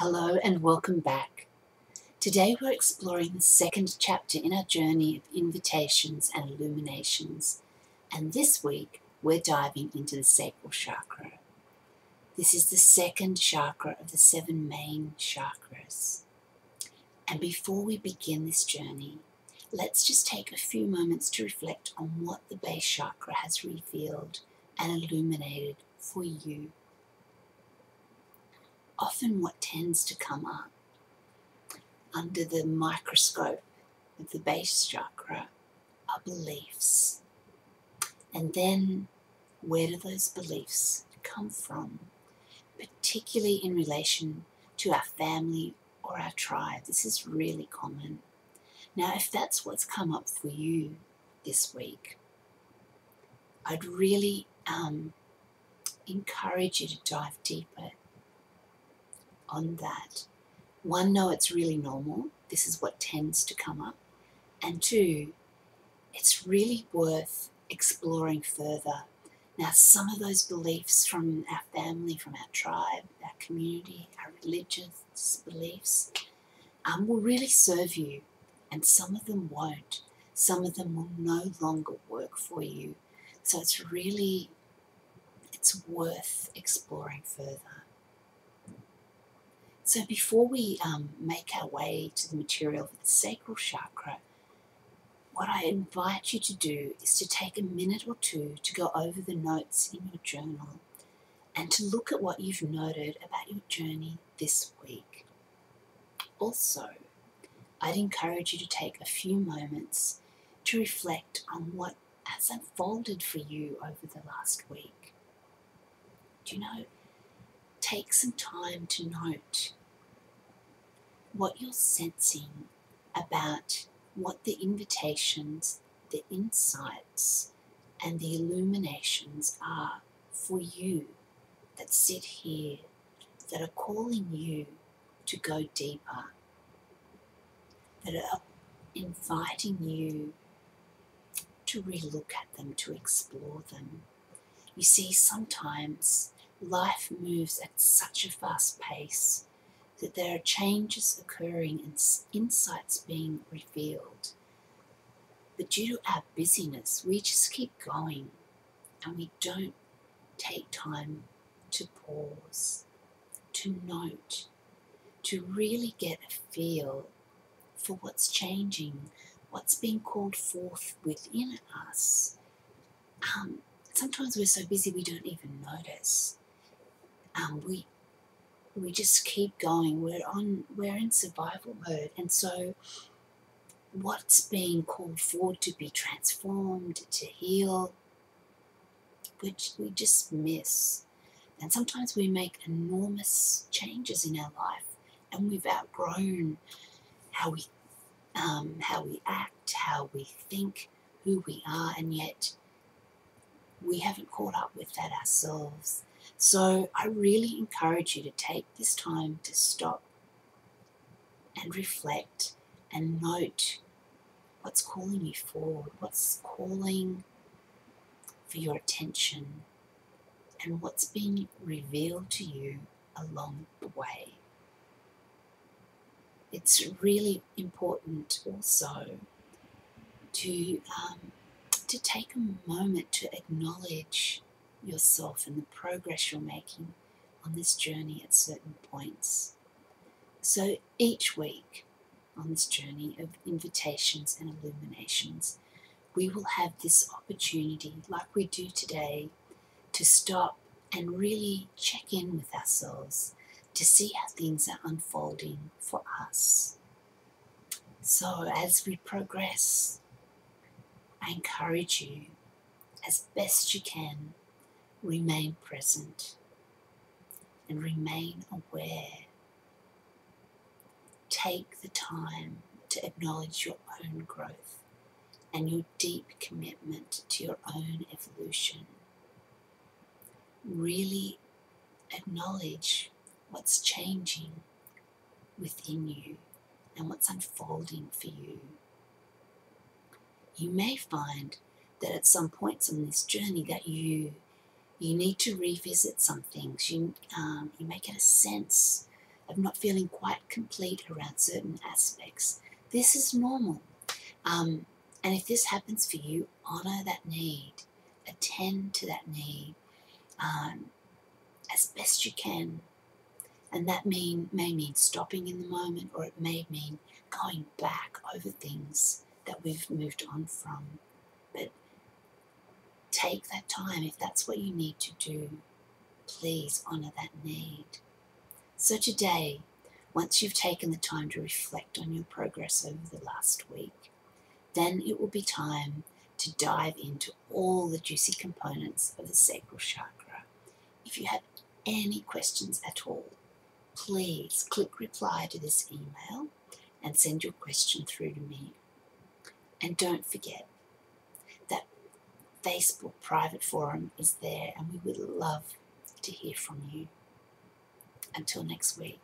Hello and welcome back. Today we're exploring the second chapter in our journey of invitations and illuminations, and this week we're diving into the Sacral Chakra. This is the second chakra of the 7 main chakras. And before we begin this journey, let's just take a few moments to reflect on what the base chakra has revealed and illuminated for you. Often what tends to come up under the microscope of the base chakra are beliefs. And then where do those beliefs come from? Particularly in relation to our family or our tribe. This is really common. Now, if that's what's come up for you this week, I'd really encourage you to dive deeper on that. One, know it's really normal. This is what tends to come up. And two, it's really worth exploring further. Now, some of those beliefs from our family, from our tribe, our community, our religious beliefs, will really serve you, and some of them won't. Some of them will no longer work for you. So it's worth exploring further. So before we make our way to the material of the sacral chakra, what I invite you to do is to take a minute or two to go over the notes in your journal and to look at what you've noted about your journey this week. Also, I'd encourage you to take a few moments to reflect on what has unfolded for you over the last week. Take some time to note what you're sensing about what the invitations, the insights, and the illuminations are for you that sit here, that are calling you to go deeper, that are inviting you to relook at them, to explore them. You see, sometimes life moves at such a fast pace that there are changes occurring and insights being revealed. But due to our busyness, we just keep going and we don't take time to pause, to note, to really get a feel for what's changing, what's being called forth within us. Sometimes we're so busy we don't even notice. We just keep going. We're in survival mode, and so what's being called forward to be transformed, to heal, which we just miss. And sometimes we make enormous changes in our life, and we've outgrown how we act, how we think, who we are, and yet we haven't caught up with that ourselves. So I really encourage you to take this time to stop and reflect and note what's calling you forward, what's calling for your attention, and what's being revealed to you along the way. It's really important also to take a moment to acknowledge yourself and the progress you're making on this journey at certain points. So each week on this journey of invitations and illuminations, we will have this opportunity, like we do today, to stop and really check in with ourselves to see how things are unfolding for us. So as we progress, I encourage you, as best you can, remain present and remain aware. Take the time to acknowledge your own growth and your deep commitment to your own evolution. Really acknowledge what's changing within you and what's unfolding for you. You may find that at some points on this journey that you need to revisit some things. You may get a sense of not feeling quite complete around certain aspects. This is normal. And if this happens for you, honour that need, attend to that need as best you can. And that may mean stopping in the moment, or it may mean going back over things that we've moved on from. But take that time. If that's what you need to do, please honour that need. So today, once you've taken the time to reflect on your progress over the last week, then it will be time to dive into all the juicy components of the sacral chakra. If you have any questions at all, please click reply to this email and send your question through to me. And don't forget that Facebook private forum is there, and we would love to hear from you. Until next week.